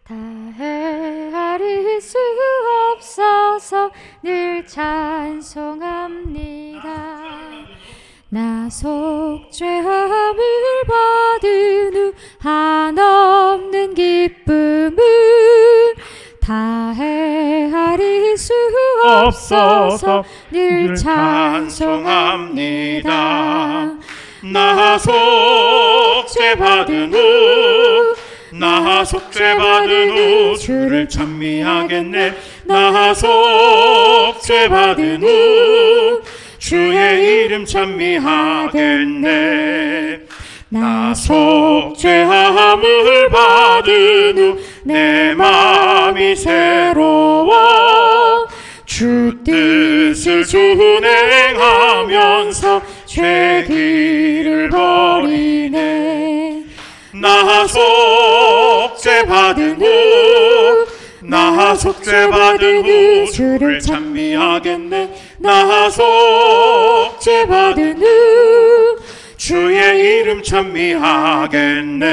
다 헤아릴 수 없어서 늘 찬송합니다. 나 속죄함을 받은 후 한없는 기쁨은 다 헤아릴 수 없어서 늘 찬송합니다. 나 속죄받은 후 나 속죄받은 후 주를 찬미하겠네. 나 속죄받은 후 주의 이름 찬미하겠네. 나 속죄함을 받은 후 내 마음이 새로워 주 뜻을 준행하면서 죄 길을 버리네. 나 속죄받은 후 나 속죄받은 후 주를 찬미하겠네. 나 속죄받은 후 주의 이름 찬미하겠네.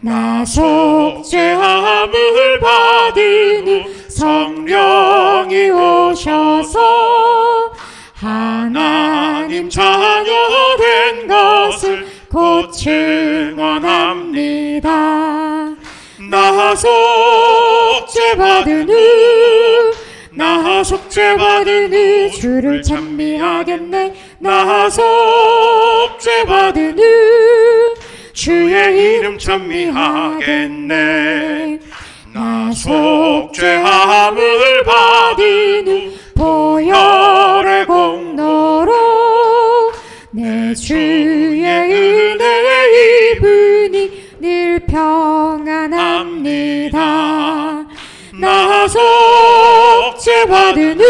나 속죄함을 받은 후 성령이 오셔서 하나님 자녀 된 것을 곧 증언합니다. 나 속죄받은 후 나 속죄받은 후 주를 찬미하겠네. 나 속죄받은 후 주의 이름 찬미하겠네. 나 속죄함을 받은 후 보혈의 공로로 내 주의 은혜 입으니 늘 평안합니다. 나 속죄받은 후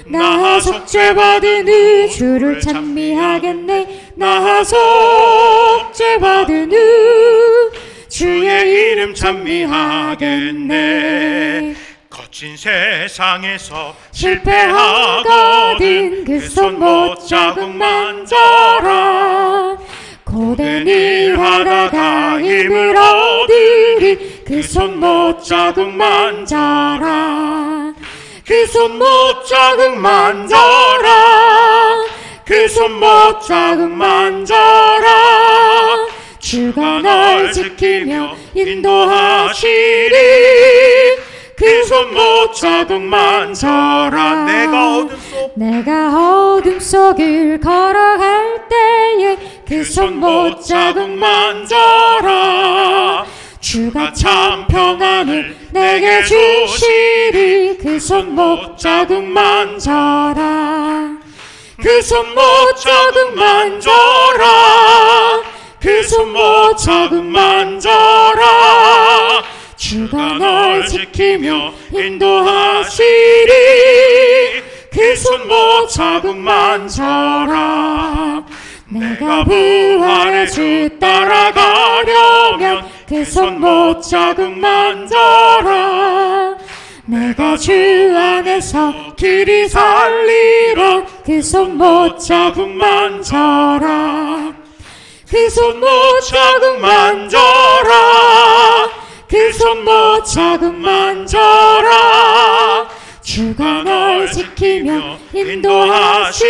나 속죄받은 후 주를 찬미하겠네. 나 속죄받은 후 주의 이름 찬미하겠네. 거친 세상에서 실패하거든 그 손 못 자국 만져라. 고된 일 하다가 힘을 얻으리 그 손 못 자국 만져라. 그 손 못 자국 만져라. 그 손 못 자국 만져라. 주가 널 지키며 인도하시리. 그 손 못 자국 만져라. 내가 어둠 속을 걸어갈 때에 그 손 못 자국 만져라. 주가 참 평안을 내게 주시리. 그 손 못 자국 만져라. 그 손 못 자국 만져라. 그 손 못 자국 만져라. 주가 널 지키며 인도하시리. 그 손 못 자국 만져라. 내가 부활의 주 따라가려면 그 손 못 자국 만져라. 내가 주 안에서 길이 살리라. 그 손 못 자국 만져라. 그 손 못 자국 만져라. 그 손 못 자국 만져라. 주가 널 지키며 인도하시리.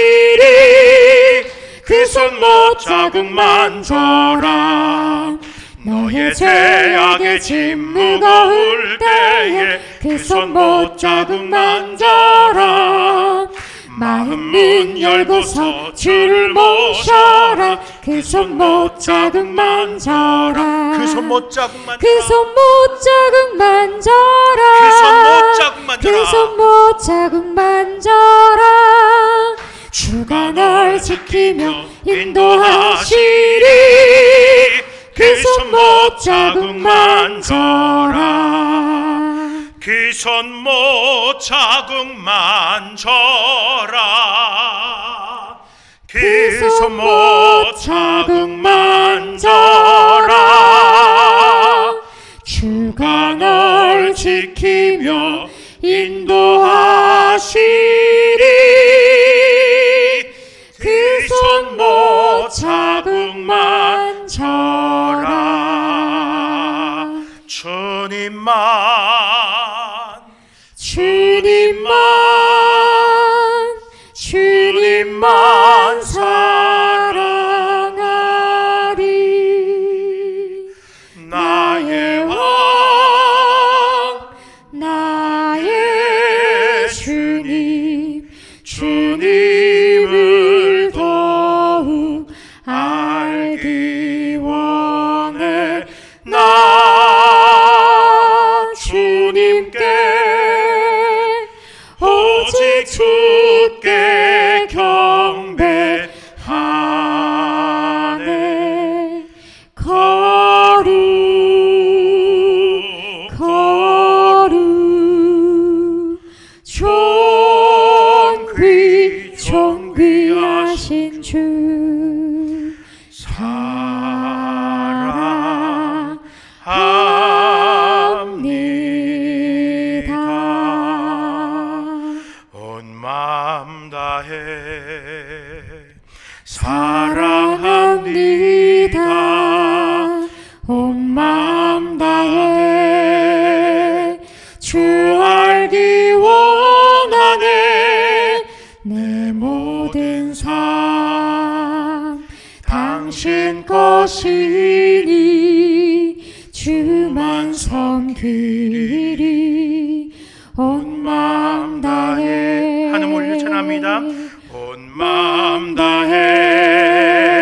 그 손 못 자국 만져라. 너의 죄악의 짐 무거울 때에 그 손 못 자국 만져라. 마음 문 열고서 주를 모셔라. 그 손 못 자국 만져라. 그 손 못 자국 만져라. 그 손 못 자국 만져라. 그 손 못 자국 만져라. 그 손 못 자국 만져라. 주가 널 지키며 인도하시리. 그 손 못 자국 만져라. 그 손 못 자국 만져라. 그 손 못 자국 만져라. 주가 널 지키며 인도하시리. 그 손 못 자국 만져라. 주님만 사랑하리. 나의 왕 나의 주님 주님을 더욱 알기 원해. 나 주님께 오직 주께 경배하네. 거룩 존귀하신 주 사랑합니다. 온 마음 다해 사랑합니다. 온 마음 다해 주 알기 원하네. 내 모든 삶 당신 것이니 주만 섬기리. 온 마음 다해 하늘 올려 찬합니다. 온 마음 다해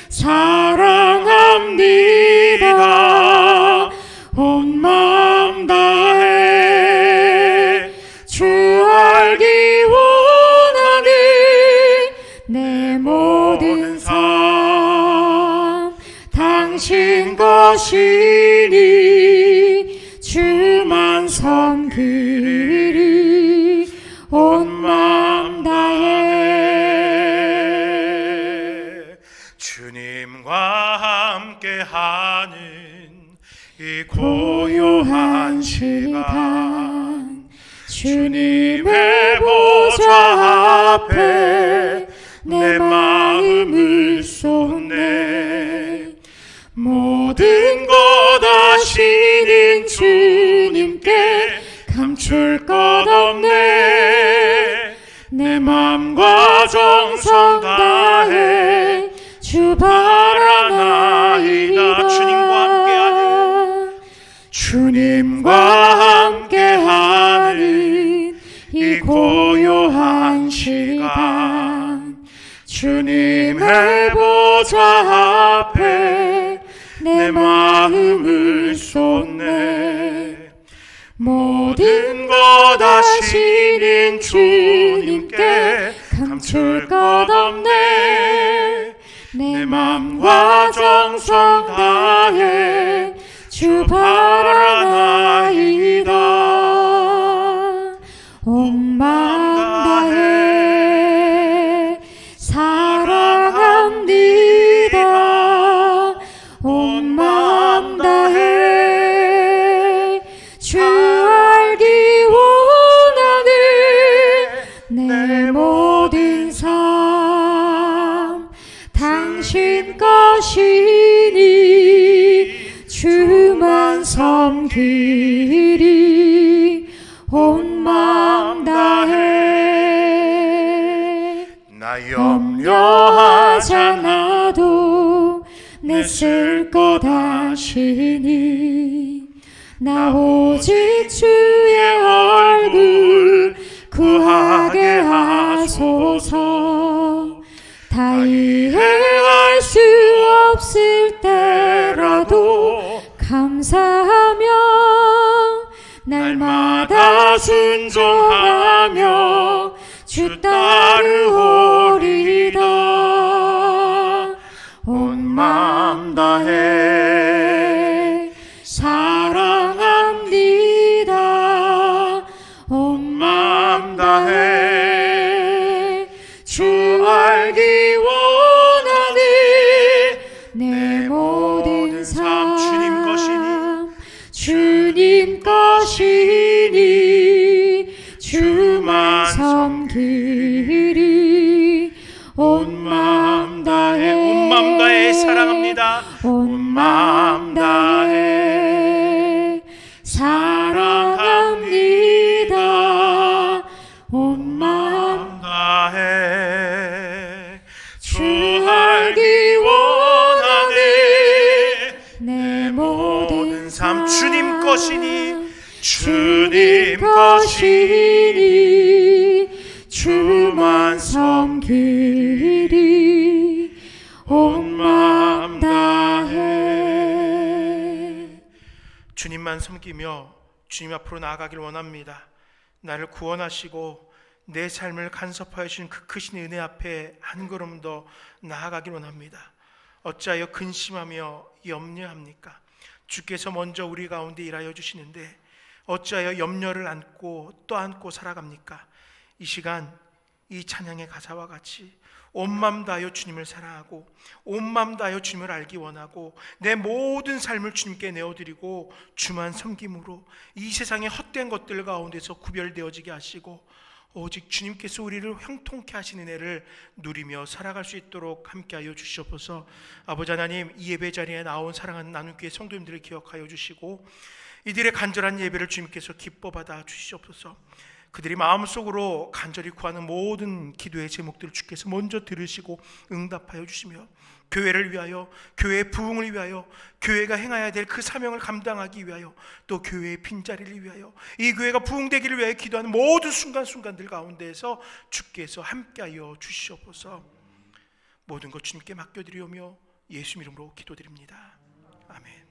사랑합니다. 온 마음 다해 주 알기 원하니. 내 모든 삶 당신 것이니 주만 섬기리. 온 마음 다해 주님과 함께하는 이 고요한 시간 주님의 보좌 앞에 내 마음을 쏟네. 모든 것 아시는 주님께 감출 것 없네. 내 맘과 정성 다해 주 바라나이다. 주님과 함께하는 이 고요한 시간 주님의 보좌 앞에 내 마음을 쏟네. 모든 것 아시는 주님께 감출 것 없네. 내 맘과 정성 다해 주 바라나이다. 온 마음 다해 사랑합니다. 온 마음 다해 주 알기 원하네. 내 모든 삶 당신 것이니 주만 섬기리. 온 마음 다해 나 염려하지 않아도 내 쓸 것 아시니. 나 오직 주의 얼굴 구하게 하소서. 다 이해할 수 없을 때라도 감사하며 날마다 순종하며 주 따르오리다. 온 마음 다해 사랑합니다. 온 마음 다해 주 알기 원하니. 내 모든 삶 주님 것이니 주만 섬기리. 온 마음 다해 사랑합니다. 온 마음 다해 사랑합니다. 온 마음 다해 것이니 주님 것이니 주만 섬기리 온 마음 다해. 주님만 섬기며 주님 앞으로 나아가길 원합니다. 나를 구원하시고 내 삶을 간섭하여 주신 그 크신 은혜 앞에 한 걸음 더 나아가길 원합니다. 어찌하여 근심하며 염려합니까? 주께서 먼저 우리 가운데 일하여 주시는데 어찌하여 염려를 안고 또 안고 살아갑니까? 이 시간 이 찬양의 가사와 같이 온 마음 다하여 주님을 사랑하고 온 마음 다하여 주님을 알기 원하고 내 모든 삶을 주님께 내어드리고 주만 섬김으로 이 세상의 헛된 것들 가운데서 구별되어지게 하시고 오직 주님께서 우리를 형통케 하시는 은혜를 누리며 살아갈 수 있도록 함께하여 주시옵소서. 아버지 하나님, 이 예배 자리에 나온 사랑하는 나눔교회 성도님들을 기억하여 주시고 이들의 간절한 예배를 주님께서 기뻐 받아 주시옵소서. 그들이 마음속으로 간절히 구하는 모든 기도의 제목들을 주께서 먼저 들으시고 응답하여 주시며 교회를 위하여, 교회의 부흥을 위하여, 교회가 행해야 될 그 사명을 감당하기 위하여, 또 교회의 빈자리를 위하여, 이 교회가 부흥되기를 위하여 기도하는 모든 순간순간들 가운데에서 주께서 함께하여 주시옵소서. 모든 것 주님께 맡겨드리오며 예수 이름으로 기도드립니다. 아멘.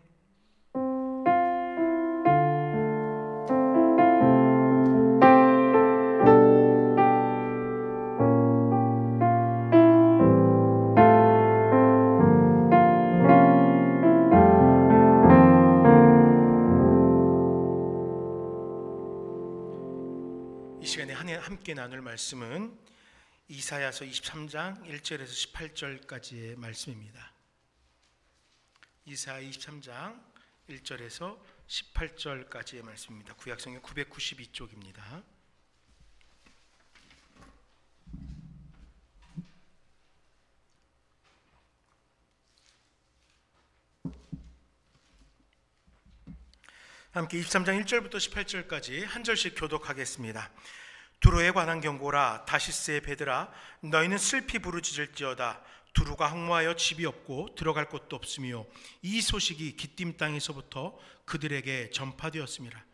함께 나눌 말씀은 이사야서 23장 1절에서 18절까지의 말씀입니다. 이사야 23장 1절에서 18절까지의 말씀입니다. 구약성경 992쪽입니다. 함께 23장 1절부터 18절까지 한 절씩 교독하겠습니다. 두로에 관한 경고라. 다시스의 배들아, 너희는 슬피 부르짖을지어다. 두루가 항모하여 집이 없고 들어갈 곳도 없으며 이 소식이 기띔 땅에서부터 그들에게 전파되었습니다.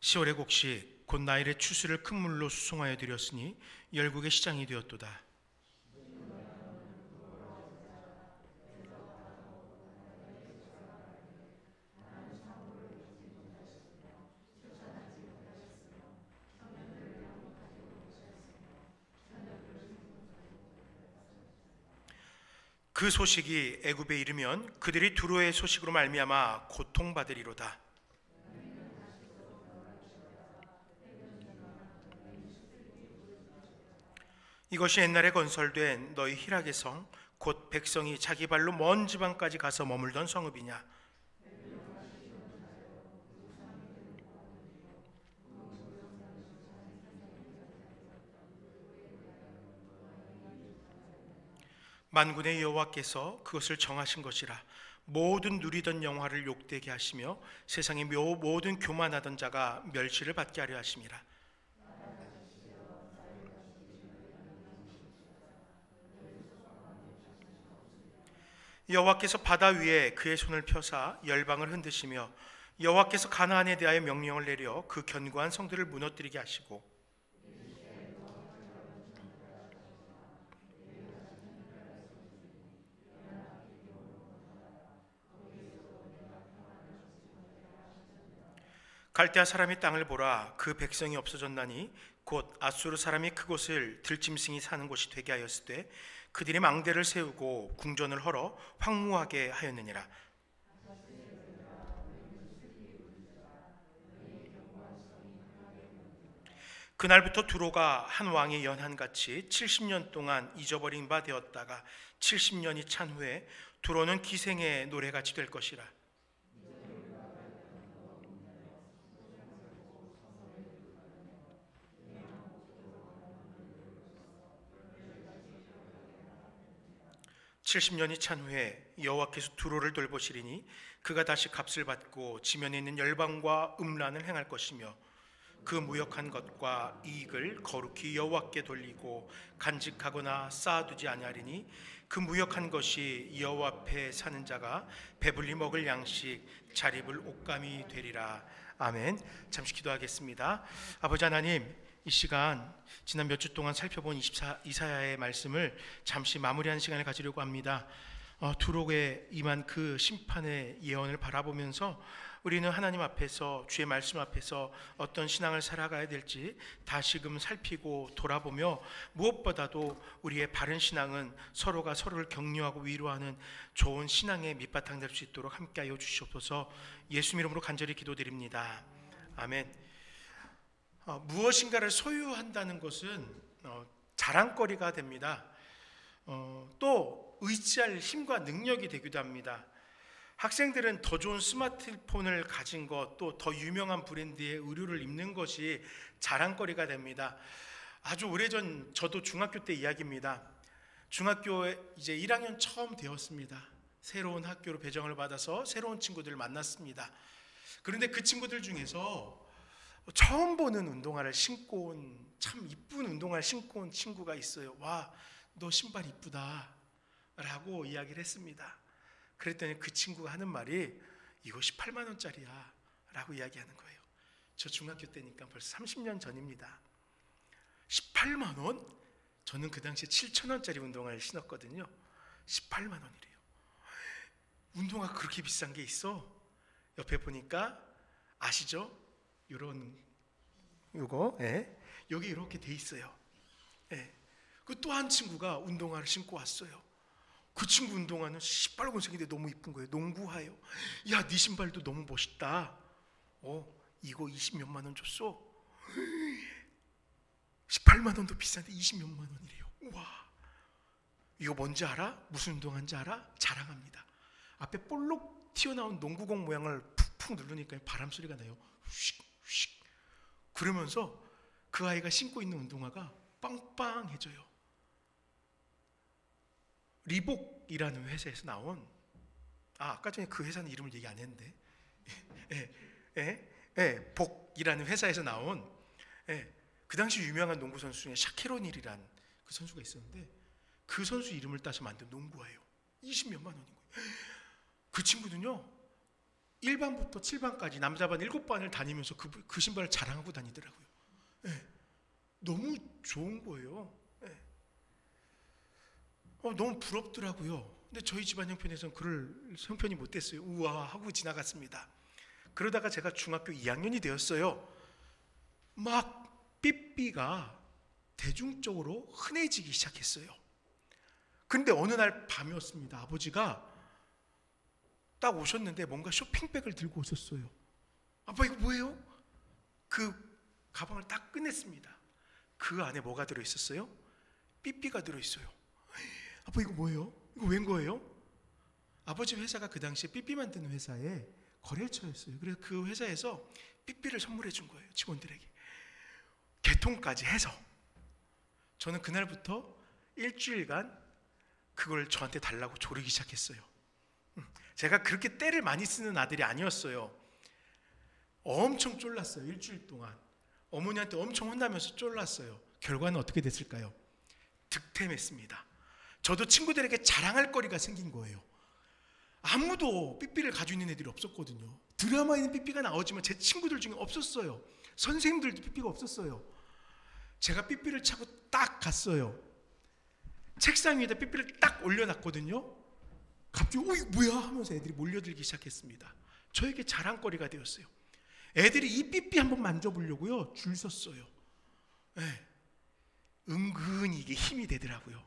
시월의 곡식 곧 나일의 추수를 큰 물로 수송하여 드렸으니 열국의 시장이 되었도다. 그 소식이 애굽에 이르면 그들이 두로의 소식으로 말미암아 고통받으리로다. 이것이 옛날에 건설된 너희 희락의 성, 곧 백성이 자기 발로 먼 지방까지 가서 머물던 성읍이냐. 만군의 여호와께서 그것을 정하신 것이라. 모든 누리던 영화를 욕되게 하시며 세상의 모든 교만하던 자가 멸시를 받게 하려 하심이라. 여호와께서 바다 위에 그의 손을 펴사 열방을 흔드시며 여호와께서 가나안에 대하여 명령을 내려 그 견고한 성들을 무너뜨리게 하시고 갈대아 사람이 땅을 보라. 그 백성이 없어졌나니 곧 아수르 사람이 그곳을 들짐승이 사는 곳이 되게 하였을 때 그들이 망대를 세우고 궁전을 헐어 황무하게 하였느니라. 그날부터 두로가 한 왕의 연한같이 70년 동안 잊어버린 바 되었다가 70년이 찬 후에 두로는 기생의 노래같이 될 것이라. (70년이) 찬 후에 여호와께서 두로를 돌보시리니 그가 다시 값을 받고 지면에 있는 열방과 음란을 행할 것이며 그 무역한 것과 이익을 거룩히 여호와께 돌리고 간직하거나 쌓아두지 아니하리니 그 무역한 것이 여호와 앞에 사는 자가 배불리 먹을 양식 잘 입을 옷감이 되리라. 아멘. 잠시 기도하겠습니다. 아버지 하나님, 이 시간 지난 몇 주 동안 살펴본 이사야의 말씀을 잠시 마무리하는 시간을 가지려고 합니다. 두록에 임한 그 심판의 예언을 바라보면서 우리는 하나님 앞에서, 주의 말씀 앞에서 어떤 신앙을 살아가야 될지 다시금 살피고 돌아보며, 무엇보다도 우리의 바른 신앙은 서로가 서로를 격려하고 위로하는 좋은 신앙의 밑바탕 될 수 있도록 함께하여 주시옵소서. 예수님 이름으로 간절히 기도드립니다. 아멘. 무엇인가를 소유한다는 것은 자랑거리가 됩니다. 또 의지할 힘과 능력이 되기도 합니다. 학생들은 더 좋은 스마트폰을 가진 것, 또 더 유명한 브랜드의 의류를 입는 것이 자랑거리가 됩니다. 아주 오래전, 저도 중학교 때 이야기입니다. 중학교에 이제 1학년 처음 되었습니다. 새로운 학교로 배정을 받아서 새로운 친구들을 만났습니다. 그런데 그 친구들 중에서 처음 보는 운동화를 신고 온, 참 이쁜 운동화를 신고 온 친구가 있어요. 와, 너 신발 이쁘다 라고 이야기를 했습니다. 그랬더니 그 친구가 하는 말이 이거 18만 원짜리야 라고 이야기하는 거예요. 저 중학교 때니까 벌써 30년 전입니다. 18만 원? 저는 그 당시에 7천 원짜리 운동화를 신었거든요. 18만 원이래요. 운동화가 그렇게 비싼 게 있어? 옆에 보니까 아시죠? 요거 여기 이렇게 돼 있어요. 그 또 한 친구가 운동화를 신고 왔어요. 그 친구 운동화는 시뻘건색인데 너무 이쁜 거예요. 농구화예요. 야, 네 신발도 너무 멋있다. 이거 20몇만 원 줬어. 18만 원도 비싼데 20몇만 원이래요. 우와, 이거 뭔지 알아? 무슨 운동화인지 알아? 자랑합니다. 앞에 볼록 튀어나온 농구공 모양을 푹푹 누르니까 바람 소리가 나요. 휙 휙. 그러면서 그 아이가 신고 있는 운동화가 빵빵해져요. 리복이라는 회사에서 나온, 아까 전에 그 회사는 이름을 얘기 안 했는데, 복이라는 회사에서 나온, 그 당시 유명한 농구 선수 중에 샤키로닐이란 그 선수가 있었는데, 그 선수 이름을 따서 만든 농구화예요. 20몇만 원인 거예요. 그 친구는요, 1반부터 7반까지 남자반 7반을 다니면서 그 신발을 자랑하고 다니더라고요. 너무 좋은 거예요. 너무 부럽더라고요. 근데 저희 집안 형편에서는 그럴 형편이 못 됐어요. 우와 하고 지나갔습니다. 그러다가 제가 중학교 2학년이 되었어요. 막 삐삐가 대중적으로 흔해지기 시작했어요. 근데 어느 날 밤이었습니다. 아버지가 딱 오셨는데 뭔가 쇼핑백을 들고 오셨어요. 아빠 이거 뭐예요? 그 가방을 딱 꺼냈습니다. 그 안에 뭐가 들어있었어요? 삐삐가 들어있어요. 아빠 이거 뭐예요? 이거 웬 거예요? 아버지 회사가 그 당시에 삐삐 만드는 회사의 거래처였어요. 그래서 그 회사에서 삐삐를 선물해 준 거예요. 직원들에게. 개통까지 해서. 저는 그날부터 일주일간 그걸 저한테 달라고 조르기 시작했어요. 제가 그렇게 떼를 많이 쓰는 아들이 아니었어요. 엄청 쫄랐어요. 일주일 동안 어머니한테 엄청 혼나면서 쫄랐어요. 결과는 어떻게 됐을까요? 득템했습니다. 저도 친구들에게 자랑할 거리가 생긴 거예요. 아무도 삐삐를 가지고 있는 애들이 없었거든요. 드라마에는 삐삐가 나오지만 제 친구들 중에 없었어요. 선생님들도 삐삐가 없었어요. 제가 삐삐를 차고 딱 갔어요. 책상 위에다 삐삐를 딱 올려놨거든요. 갑자기 이거 뭐야 하면서 애들이 몰려들기 시작했습니다. 저에게 자랑거리가 되었어요. 애들이 이 삐삐 한번 만져보려고요 줄 섰어요. 은근히 이게 힘이 되더라고요.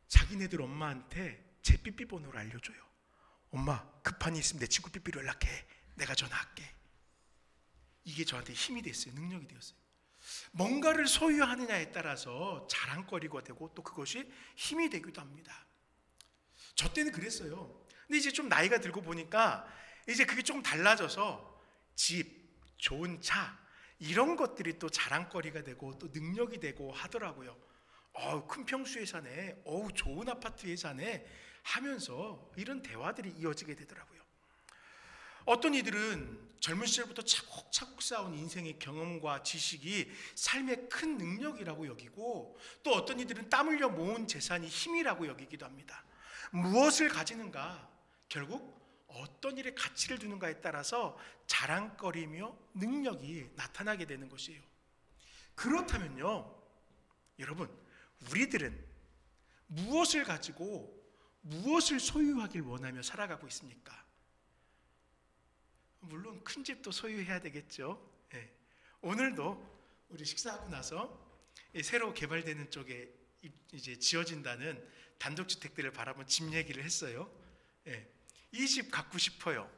자기네들 엄마한테 제 삐삐 번호를 알려줘요. 엄마 급한 일 있으면 내 친구 삐삐로 연락해. 내가 전화할게. 이게 저한테 힘이 됐어요. 능력이 되었어요. 뭔가를 소유하느냐에 따라서 자랑거리가 되고 또 그것이 힘이 되기도 합니다. 저 때는 그랬어요. 근데 이제 좀 나이가 들고 보니까 이제 그게 조금 달라져서 집, 좋은 차 이런 것들이 또 자랑거리가 되고 또 능력이 되고 하더라고요. 큰 평수에 사네, 좋은 아파트에 사네 하면서 이런 대화들이 이어지게 되더라고요. 어떤 이들은 젊은 시절부터 차곡차곡 쌓아온 인생의 경험과 지식이 삶의 큰 능력이라고 여기고, 또 어떤 이들은 땀 흘려 모은 재산이 힘이라고 여기기도 합니다. 무엇을 가지는가, 결국 어떤 일에 가치를 두는가에 따라서 자랑거리며 능력이 나타나게 되는 것이에요. 그렇다면요, 여러분, 우리들은 무엇을 가지고 무엇을 소유하길 원하며 살아가고 있습니까? 물론 큰 집도 소유해야 되겠죠. 오늘도 우리 식사하고 나서 새로 개발되는 쪽에 이제 지어진다는 단독주택들을 바라본 집 얘기를 했어요. 이 집 갖고 싶어요.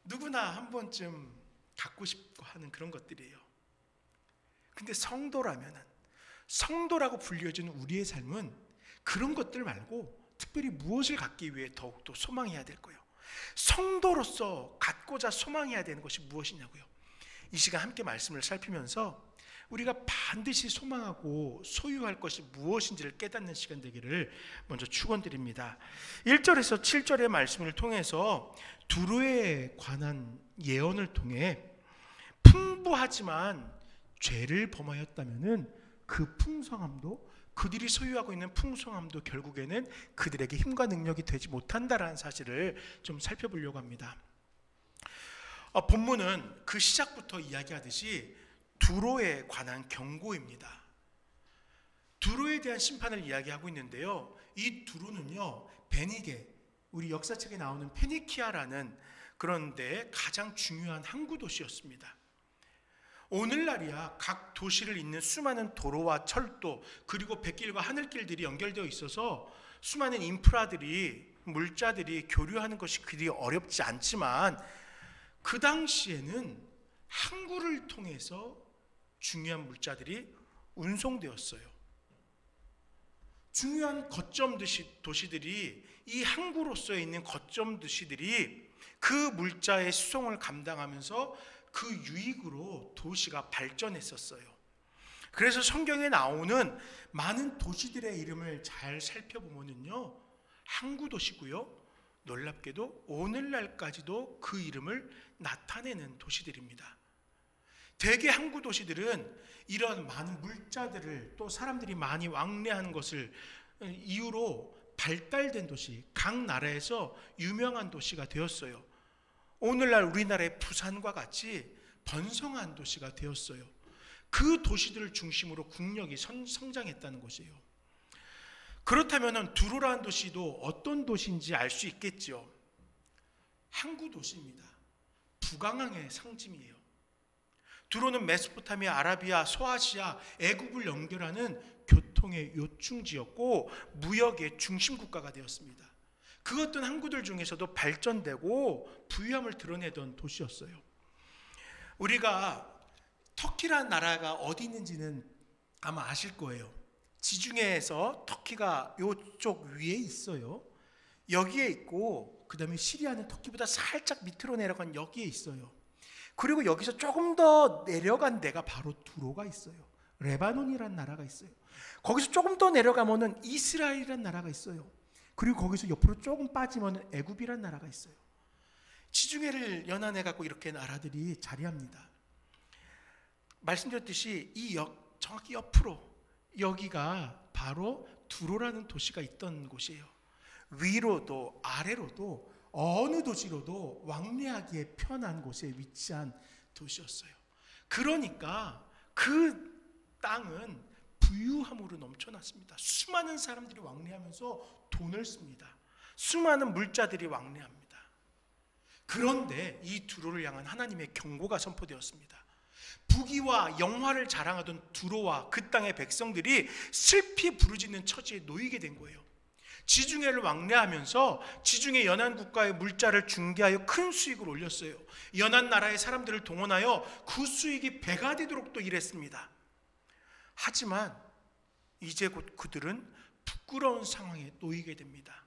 누구나 한 번쯤 갖고 싶고 하는 그런 것들이에요. 근데 성도라고 불려지는 우리의 삶은 그런 것들 말고 특별히 무엇을 갖기 위해 더욱더 소망해야 될 거예요. 성도로서 갖고자 소망해야 되는 것이 무엇이냐고요. 이 시간 함께 말씀을 살피면서 우리가 반드시 소망하고 소유할 것이 무엇인지를 깨닫는 시간 되기를 먼저 축원드립니다. 1절에서 7절의 말씀을 통해서 두로에 관한 예언을 통해 풍부하지만 죄를 범하였다면은 그 풍성함도, 그들이 소유하고 있는 풍성함도 결국에는 그들에게 힘과 능력이 되지 못한다라는 사실을 좀 살펴보려고 합니다. 본문은 그 시작부터 이야기하듯이 두로에 관한 경고입니다. 두로에 대한 심판을 이야기하고 있는데요, 이 두로는요, 베니게, 우리 역사책에 나오는 페니키아라는 그런 데 가장 중요한 항구 도시였습니다. 오늘날이야 각 도시를 잇는 수많은 도로와 철도, 그리고 백길과 하늘길들이 연결되어 있어서 수많은 인프라들이, 물자들이 교류하는 것이 그리 어렵지 않지만, 그 당시에는 항구를 통해서 중요한 물자들이 운송되었어요. 중요한 거점 도시들이, 이 항구로서 있는 거점 도시들이 그 물자의 수송을 감당하면서 그 유익으로 도시가 발전했었어요. 그래서 성경에 나오는 많은 도시들의 이름을 잘 살펴보면요, 항구 도시고요, 놀랍게도 오늘날까지도 그 이름을 나타내는 도시들입니다. 대개 항구 도시들은 이런 많은 물자들을, 또 사람들이 많이 왕래하는 것을 이유로 발달된 도시, 각 나라에서 유명한 도시가 되었어요. 오늘날 우리나라의 부산과 같이 번성한 도시가 되었어요. 그 도시들을 중심으로 국력이 성장했다는 것이에요. 그렇다면 두로라는 도시도 어떤 도시인지 알 수 있겠죠. 항구 도시입니다. 북왕항의 상징이에요. 두로는 메소포타미아, 아라비아, 소아시아, 애굽을 연결하는 교통의 요충지였고 무역의 중심 국가가 되었습니다. 그 어떤 항구들 중에서도 발전되고 부유함을 드러내던 도시였어요. 우리가 터키라는 나라가 어디 있는지는 아마 아실 거예요. 지중해에서 터키가 이쪽 위에 있어요. 여기에 있고, 그 다음에 시리아는 터키보다 살짝 밑으로 내려간 여기에 있어요. 그리고 여기서 조금 더 내려간 데가 바로 두로가 있어요. 레바논이라는 나라가 있어요. 거기서 조금 더 내려가면은 이스라엘이라는 나라가 있어요. 그리고 거기서 옆으로 조금 빠지면 애굽이라는 나라가 있어요. 지중해를 연안해 갖고 이렇게 나라들이 자리합니다. 말씀드렸듯이 정확히 옆으로 여기가 바로 두로라는 도시가 있던 곳이에요. 위로도 아래로도 어느 도시로도 왕래하기에 편한 곳에 위치한 도시였어요. 그러니까 그 땅은 부유함으로 넘쳐났습니다. 수많은 사람들이 왕래하면서 돈을 씁니다. 수많은 물자들이 왕래합니다. 그런데 이 두로를 향한 하나님의 경고가 선포되었습니다. 부귀와 영화를 자랑하던 두로와 그 땅의 백성들이 슬피 부르짖는 처지에 놓이게 된 거예요. 지중해를 왕래하면서 지중해 연안 국가의 물자를 중개하여 큰 수익을 올렸어요. 연안 나라의 사람들을 동원하여 그 수익이 배가 되도록 또 일했습니다. 하지만 이제 곧 그들은 부끄러운 상황에 놓이게 됩니다.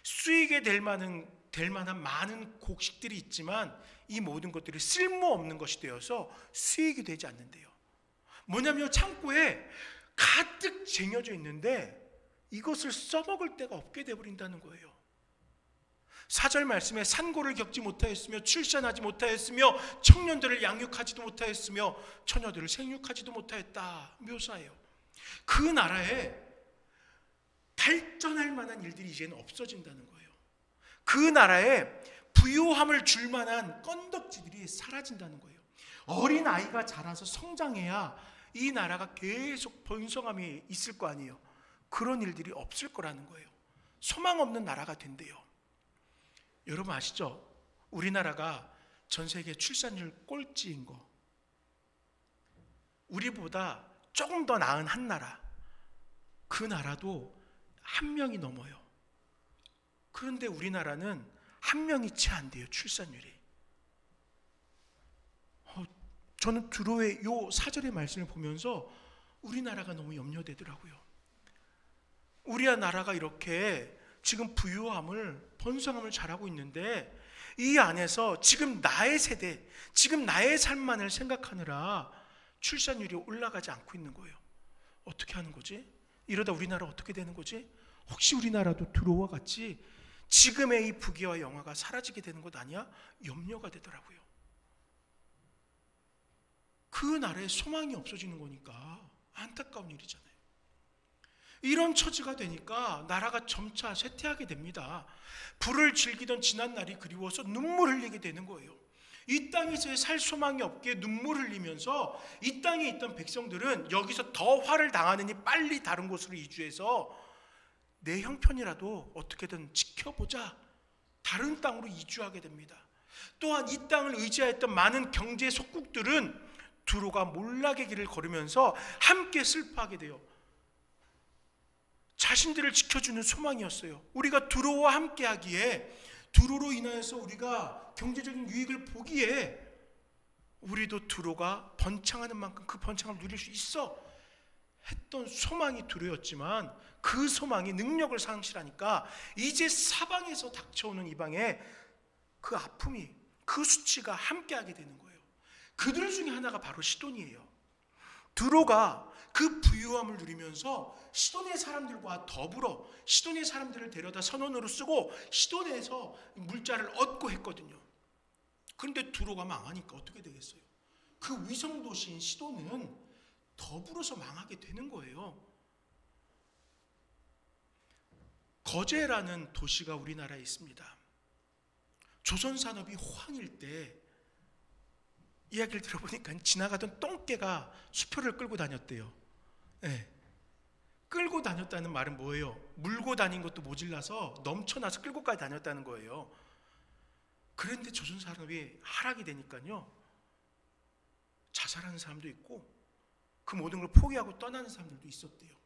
수익에 될 만한 많은 곡식들이 있지만 이 모든 것들이 쓸모없는 것이 되어서 수익이 되지 않는데요. 뭐냐면 창고에 가득 쟁여져 있는데 이것을 써먹을 데가 없게 되어버린다는 거예요. 4절 말씀에 산고를 겪지 못하였으며 출산하지 못하였으며 청년들을 양육하지도 못하였으며 처녀들을 생육하지도 못하였다 묘사해요. 그 나라에 발전할 만한 일들이 이제는 없어진다는 거예요. 그 나라에 부요함을 줄 만한 건덕지들이 사라진다는 거예요. 어린 아이가 자라서 성장해야 이 나라가 계속 번성함이 있을 거 아니에요. 그런 일들이 없을 거라는 거예요. 소망 없는 나라가 된대요. 여러분 아시죠? 우리나라가 전 세계 출산율 꼴찌인 거. 우리보다 조금 더 나은 한 나라, 그 나라도 1명이 넘어요. 그런데 우리나라는 1명이 채 안 돼요, 출산율이. 저는 두로의 요 4절의 말씀을 보면서 우리나라가 너무 염려되더라고요. 우리 나라가 이렇게 지금 부유함을, 번성함을 잘하고 있는데 이 안에서 지금 나의 세대, 지금 나의 삶만을 생각하느라 출산율이 올라가지 않고 있는 거예요. 어떻게 하는 거지? 이러다 우리나라 어떻게 되는 거지? 혹시 우리나라도 두로와 같이 지금의 이 부귀와 영화가 사라지게 되는 것 아니야? 염려가 되더라고요. 그 나라에 소망이 없어지는 거니까 안타까운 일이잖아요. 이런 처지가 되니까 나라가 점차 쇠퇴하게 됩니다. 불을 즐기던 지난 날이 그리워서 눈물 흘리게 되는 거예요. 이 땅에서의 살 소망이 없게 눈물 흘리면서 이 땅에 있던 백성들은 여기서 더 화를 당하느니 빨리 다른 곳으로 이주해서 내 형편이라도 어떻게든 지켜보자, 다른 땅으로 이주하게 됩니다. 또한 이 땅을 의지하였던 많은 경제 속국들은 두로가 몰락의 길을 걸으면서 함께 슬퍼하게 돼요. 자신들을 지켜주는 소망이었어요. 우리가 두로와 함께 하기에, 두로로 인하여서 우리가 경제적인 유익을 보기에 우리도 두로가 번창하는 만큼 그 번창을 누릴 수 있어 했던 소망이 두로였지만 그 소망이 능력을 상실하니까 이제 사방에서 닥쳐오는 이방에 그 아픔이, 그 수치가 함께하게 되는 거예요. 그들 중에 하나가 바로 시돈이에요. 두로가 그 부유함을 누리면서 시돈의 사람들과 더불어 시돈의 사람들을 데려다 선원으로 쓰고 시돈에서 물자를 얻고 했거든요. 그런데 두로가 망하니까 어떻게 되겠어요? 그 위성도시인 시돈은 더불어서 망하게 되는 거예요. 거제라는 도시가 우리나라에 있습니다. 조선산업이 호황일 때 이야기를 들어보니까 지나가던 똥개가 수표를 끌고 다녔대요. 네. 끌고 다녔다는 말은 뭐예요? 물고 다닌 것도 모질라서 넘쳐나서 끌고까지 다녔다는 거예요. 그런데 조선산업이 하락이 되니까요, 자살하는 사람도 있고 그 모든 걸 포기하고 떠나는 사람들도 있었대요.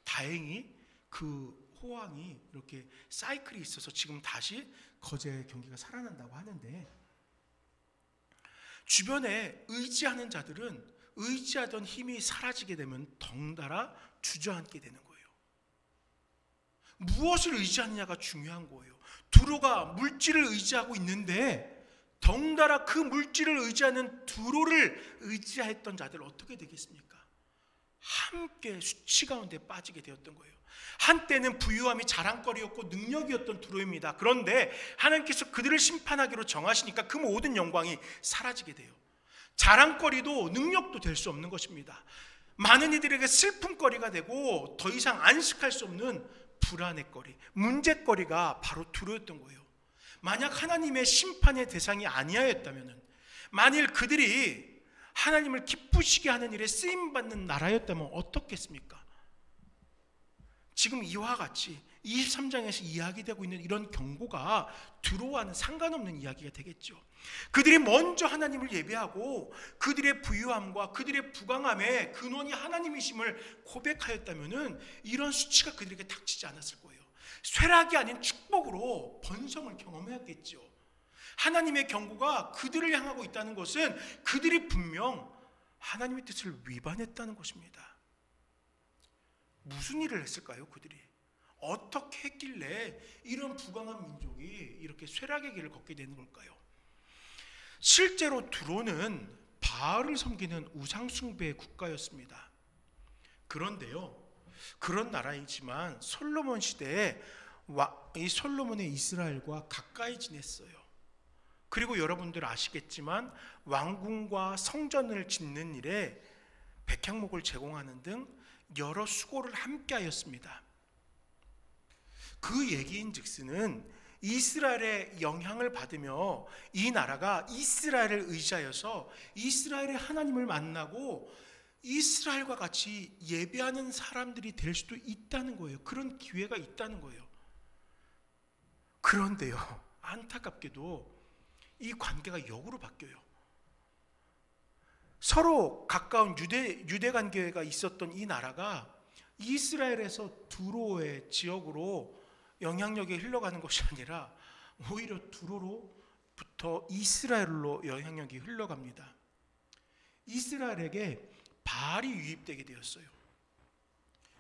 다행히 그 호황이 이렇게 사이클이 있어서 지금 다시 거제 경기가 살아난다고 하는데, 주변에 의지하는 자들은 의지하던 힘이 사라지게 되면 덩달아 주저앉게 되는 거예요. 무엇을 의지하느냐가 중요한 거예요. 두로가 물질을 의지하고 있는데 덩달아 그 물질을 의지하는 두로를 의지했던 자들 어떻게 되겠습니까? 함께 수치 가운데 빠지게 되었던 거예요. 한때는 부유함이 자랑거리였고 능력이었던 두로입니다. 그런데 하나님께서 그들을 심판하기로 정하시니까 그 모든 영광이 사라지게 돼요. 자랑거리도 능력도 될 수 없는 것입니다. 많은 이들에게 슬픔거리가 되고 더 이상 안식할 수 없는 불안의 거리, 문제거리가 바로 두로였던 거예요. 만약 하나님의 심판의 대상이 아니하였다면, 만일 그들이 하나님을 기쁘시게 하는 일에 쓰임받는 나라였다면 어떻겠습니까? 지금 이와 같이 23장에서 이야기되고 있는 이런 경고가 두로와는 상관없는 이야기가 되겠죠. 그들이 먼저 하나님을 예배하고 그들의 부유함과 그들의 부강함의 근원이 하나님이심을 고백하였다면 이런 수치가 그들에게 닥치지 않았을 거예요. 쇠락이 아닌 축복으로 번성을 경험했겠죠. 하나님의 경고가 그들을 향하고 있다는 것은 그들이 분명 하나님의 뜻을 위반했다는 것입니다. 무슨 일을 했을까요? 그들이 어떻게 했길래 이런 부강한 민족이 이렇게 쇠락의 길을 걷게 되는 걸까요? 실제로 두로는 바알을 섬기는 우상숭배의 국가였습니다. 그런데요, 그런 나라이지만 솔로몬 시대에 이 솔로몬의 이스라엘과 가까이 지냈어요. 그리고 여러분들 아시겠지만 왕궁과 성전을 짓는 일에 백향목을 제공하는 등 여러 수고를 함께 하였습니다. 그 얘기인즉슨 이스라엘의 영향을 받으며 이 나라가 이스라엘을 의지하여서 이스라엘의 하나님을 만나고 이스라엘과 같이 예배하는 사람들이 될 수도 있다는 거예요. 그런 기회가 있다는 거예요. 그런데요, 안타깝게도 이 관계가 역으로 바뀌어요. 서로 가까운 유대 관계가 있었던 이 나라가 이스라엘에서 두로의 지역으로 영향력이 흘러가는 것이 아니라 오히려 두로로부터 이스라엘로 영향력이 흘러갑니다. 이스라엘에게 바알이 유입되게 되었어요.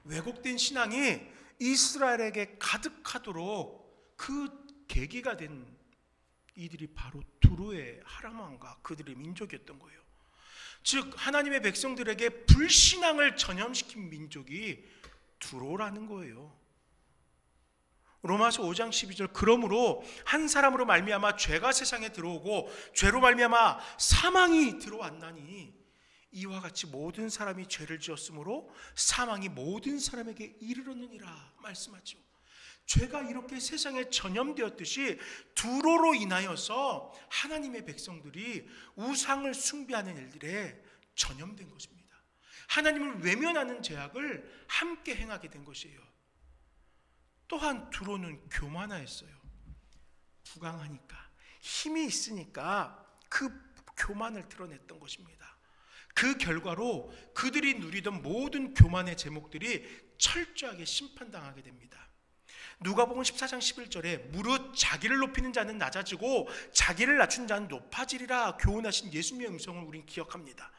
왜곡된 신앙이 이스라엘에게 가득하도록 그 계기가 된 이들이 바로 두로의 하람왕과 그들의 민족이었던 거예요. 즉 하나님의 백성들에게 불신앙을 전염시킨 민족이 두로라는 거예요. 로마서 5장 12절 그러므로 한 사람으로 말미암아 죄가 세상에 들어오고 죄로 말미암아 사망이 들어왔나니 이와 같이 모든 사람이 죄를 지었으므로 사망이 모든 사람에게 이르렀느니라 말씀하죠. 죄가 이렇게 세상에 전염되었듯이 두로로 인하여서 하나님의 백성들이 우상을 숭배하는 일들에 전염된 것입니다. 하나님을 외면하는 죄악을 함께 행하게 된 것이에요. 또한 두로는 교만하였어요. 부강하니까 힘이 있으니까 그 교만을 드러냈던 것입니다. 그 결과로 그들이 누리던 모든 교만의 제목들이 철저하게 심판당하게 됩니다. 누가복음 14장 11절에 무릇 자기를 높이는 자는 낮아지고 자기를 낮춘 자는 높아지리라 교훈하신 예수님의 음성을 우린 기억합니다.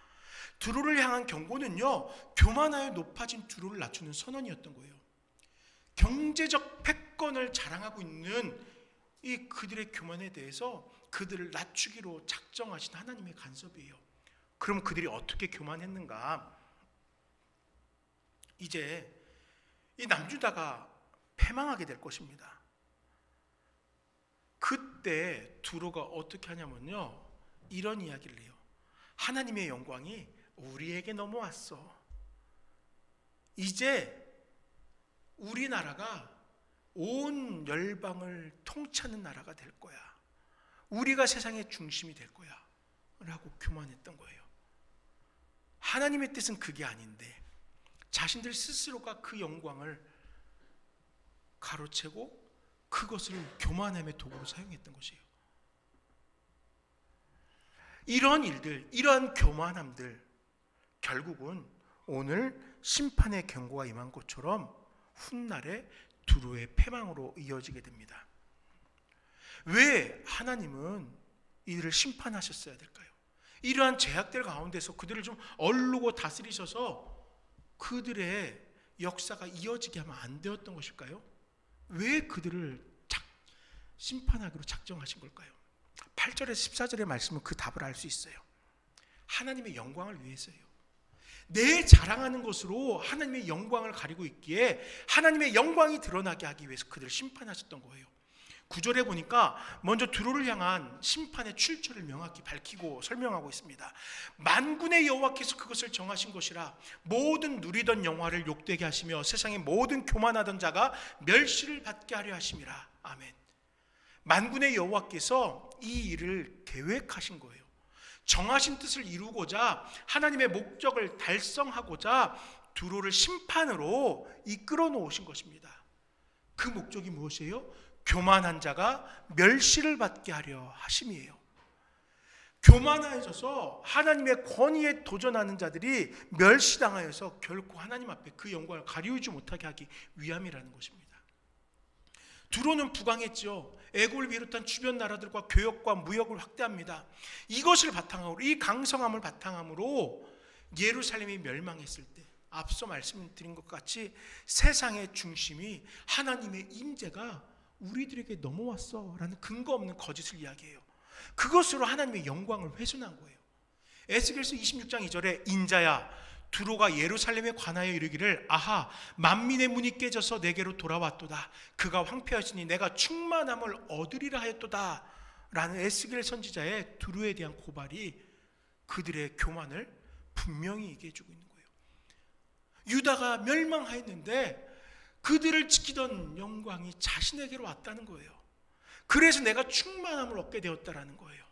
두로를 향한 경고는요, 교만하여 높아진 두로를 낮추는 선언이었던 거예요. 경제적 패권을 자랑하고 있는 이 그들의 교만에 대해서 그들을 낮추기로 작정하신 하나님의 간섭이에요. 그럼 그들이 어떻게 교만했는가? 이제 이 남유다가 패망하게 될 것입니다. 그때 두로가 어떻게 하냐면요, 이런 이야기를 해요. 하나님의 영광이 우리에게 넘어왔어. 이제 우리나라가 온 열방을 통치하는 나라가 될 거야. 우리가 세상의 중심이 될 거야 라고 교만했던 거예요. 하나님의 뜻은 그게 아닌데 자신들 스스로가 그 영광을 가로채고 그것을 교만함의 도구로 사용했던 것이에요. 이런 일들, 이러한 교만함들 결국은 오늘 심판의 경고가 임한 것처럼 훗날에 두로의 패망으로 이어지게 됩니다. 왜 하나님은 이들을 심판하셨어야 될까요? 이러한 제약들 가운데서 그들을 좀 얼르고 다스리셔서 그들의 역사가 이어지게 하면 안 되었던 것일까요? 왜 그들을 심판하기로 작정하신 걸까요? 8절에서 14절의 말씀은 그 답을 알 수 있어요. 하나님의 영광을 위해서예요. 내 자랑하는 것으로 하나님의 영광을 가리고 있기에 하나님의 영광이 드러나게 하기 위해서 그들을 심판하셨던 거예요. 9절에 보니까 먼저 두로를 향한 심판의 출처를 명확히 밝히고 설명하고 있습니다. 만군의 여호와께서 그것을 정하신 것이라 모든 누리던 영화를 욕되게 하시며 세상의 모든 교만하던 자가 멸시를 받게 하려 하심이라. 아멘. 만군의 여호와께서 이 일을 계획하신 거예요. 정하신 뜻을 이루고자 하나님의 목적을 달성하고자 두로를 심판으로 이끌어 놓으신 것입니다. 그 목적이 무엇이에요? 교만한 자가 멸시를 받게 하려 하심이에요. 교만해져서 하나님의 권위에 도전하는 자들이 멸시당하여서 결코 하나님 앞에 그 영광을 가리우지 못하게 하기 위함이라는 것입니다. 두로는 부강했죠. 애국을 비롯한 주변 나라들과 교역과 무역을 확대합니다. 이것을 바탕으로, 이 강성함을 바탕으로 예루살렘이 멸망했을 때 앞서 말씀드린 것 같이 세상의 중심이 하나님의 임재가 우리들에게 넘어왔어 라는 근거 없는 거짓을 이야기해요. 그것으로 하나님의 영광을 훼손한 거예요. 에스겔서 26장 2절에 인자야 두로가 예루살렘에 관하여 이르기를 아하 만민의 문이 깨져서 내게로 돌아왔도다. 그가 황폐하시니 내가 충만함을 얻으리라 하였도다. 라는 에스겔 선지자의 두로에 대한 고발이 그들의 교만을 분명히 얘기해 주고 있는 거예요. 유다가 멸망하였는데 그들을 지키던 영광이 자신에게로 왔다는 거예요. 그래서 내가 충만함을 얻게 되었다라는 거예요.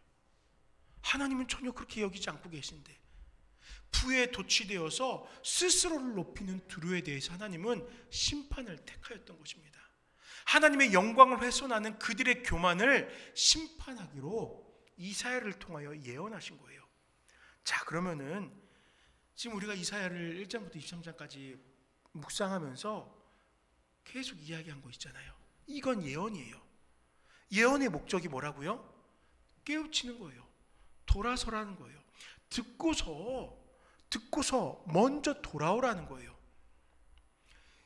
하나님은 전혀 그렇게 여기지 않고 계신데 부에 도취되어서 스스로를 높이는 두루에 대해서 하나님은 심판을 택하였던 것입니다. 하나님의 영광을 훼손하는 그들의 교만을 심판하기로 이사야를 통하여 예언하신 거예요. 자, 그러면은 지금 우리가 이사야를 1장부터 23장까지 묵상하면서 계속 이야기한 거 있잖아요. 이건 예언이에요. 예언의 목적이 뭐라고요? 깨우치는 거예요. 돌아서라는 거예요. 듣고서 먼저 돌아오라는 거예요.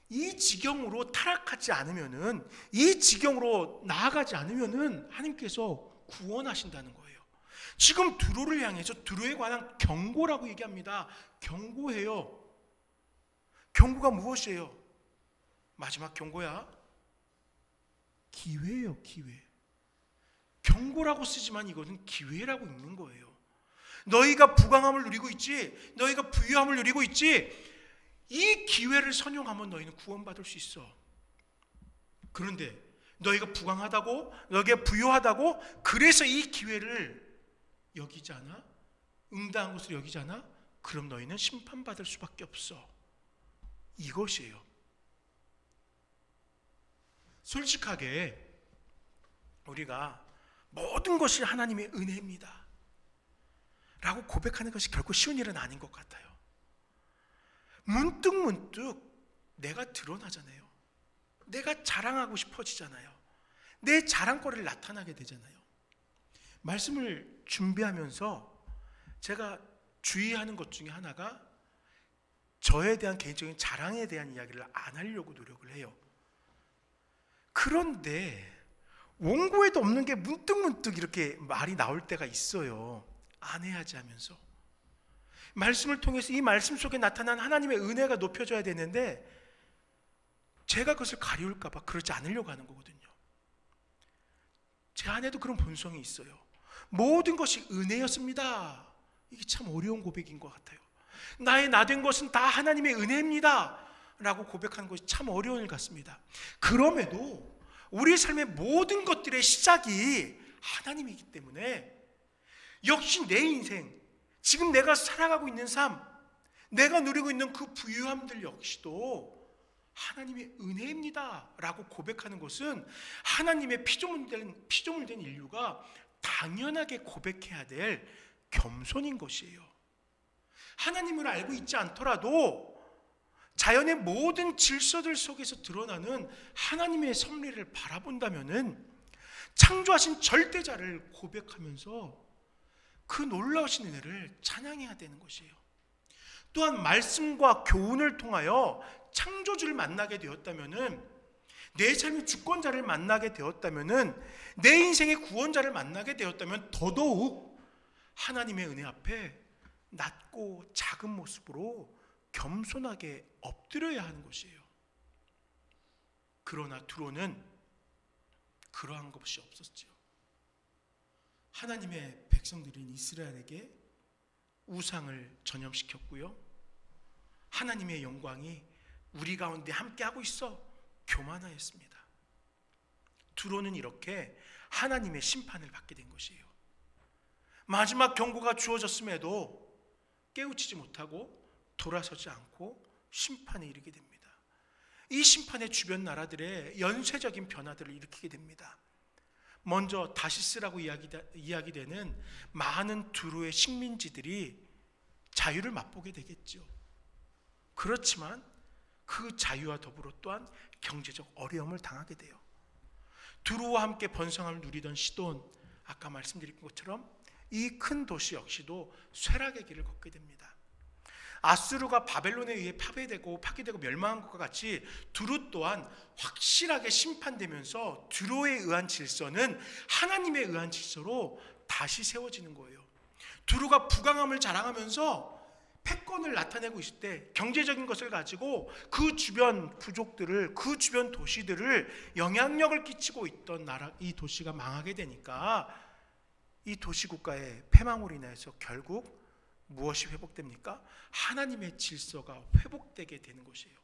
이 지경으로 타락하지 않으면은, 이 지경으로 나아가지 않으면은 하나님께서 구원하신다는 거예요. 지금 두로를 향해서 두로에 관한 경고라고 얘기합니다. 경고해요. 경고가 무엇이에요? 마지막 경고야. 기회예요, 기회. 경고라고 쓰지만 이거는 기회라고 읽는 거예요. 너희가 부강함을 누리고 있지, 너희가 부유함을 누리고 있지, 이 기회를 선용하면 너희는 구원받을 수 있어. 그런데 너희가 부강하다고, 너희가 부유하다고, 그래서 이 기회를 여기지 않아? 응당한 것을 여기지 않아? 그럼 너희는 심판받을 수밖에 없어. 이것이에요. 솔직하게 우리가 모든 것이 하나님의 은혜입니다 라고 고백하는 것이 결코 쉬운 일은 아닌 것 같아요. 문득 내가 드러나잖아요. 내가 자랑하고 싶어지잖아요. 내 자랑거리를 나타나게 되잖아요. 말씀을 준비하면서 제가 주의하는 것 중에 하나가 저에 대한 개인적인 자랑에 대한 이야기를 안 하려고 노력을 해요. 그런데 원고에도 없는 게 문득 이렇게 말이 나올 때가 있어요. 안 해야지 하면서. 말씀을 통해서 이 말씀 속에 나타난 하나님의 은혜가 높여져야 되는데 제가 그것을 가리울까 봐 그러지 않으려고 하는 거거든요. 제 안에도 그런 본성이 있어요. 모든 것이 은혜였습니다. 이게 참 어려운 고백인 것 같아요. 나의 나 된 것은 다 하나님의 은혜입니다 라고 고백하는 것이 참 어려운 일 같습니다. 그럼에도 우리 삶의 모든 것들의 시작이 하나님이기 때문에 역시 내 인생, 지금 내가 살아가고 있는 삶, 내가 누리고 있는 그 부유함들 역시도 하나님의 은혜입니다 라고 고백하는 것은 하나님의 피조물된 인류가 당연하게 고백해야 될 겸손인 것이에요. 하나님을 알고 있지 않더라도 자연의 모든 질서들 속에서 드러나는 하나님의 섭리를 바라본다면은 창조하신 절대자를 고백하면서 그 놀라우신 은혜를 찬양해야 되는 것이에요. 또한 말씀과 교훈을 통하여 창조주를 만나게 되었다면은, 내 삶의 주권자를 만나게 되었다면은, 내 인생의 구원자를 만나게 되었다면 더더욱 하나님의 은혜 앞에 낮고 작은 모습으로 겸손하게 엎드려야 하는 것이에요. 그러나 두로는 그러한 것이 없었죠. 하나님의 백성들인 이스라엘에게 우상을 전염시켰고요. 하나님의 영광이 우리 가운데 함께하고 있어 교만하였습니다. 두로는 이렇게 하나님의 심판을 받게 된 것이에요. 마지막 경고가 주어졌음에도 깨우치지 못하고 돌아서지 않고 심판에 이르게 됩니다. 이 심판의 주변 나라들의 연쇄적인 변화들을 일으키게 됩니다. 먼저 다시스라고 이야기되는 많은 두로의 식민지들이 자유를 맛보게 되겠죠. 그렇지만 그 자유와 더불어 또한 경제적 어려움을 당하게 돼요. 두로와 함께 번성함을 누리던 시돈, 아까 말씀드린 것처럼 이 큰 도시 역시도 쇠락의 길을 걷게 됩니다. 아수르가 바벨론에 의해 파괴되고 멸망한 것과 같이 두루 또한 확실하게 심판되면서 두로에 의한 질서는 하나님에 의한 질서로 다시 세워지는 거예요. 두루가 부강함을 자랑하면서 패권을 나타내고 있을 때 경제적인 것을 가지고 그 주변 부족들을, 그 주변 도시들을 영향력을 끼치고 있던 나라, 이 도시가 망하게 되니까 이 도시국가의 패망으로 인해서 결국 무엇이 회복됩니까? 하나님의 질서가 회복되게 되는 것이에요.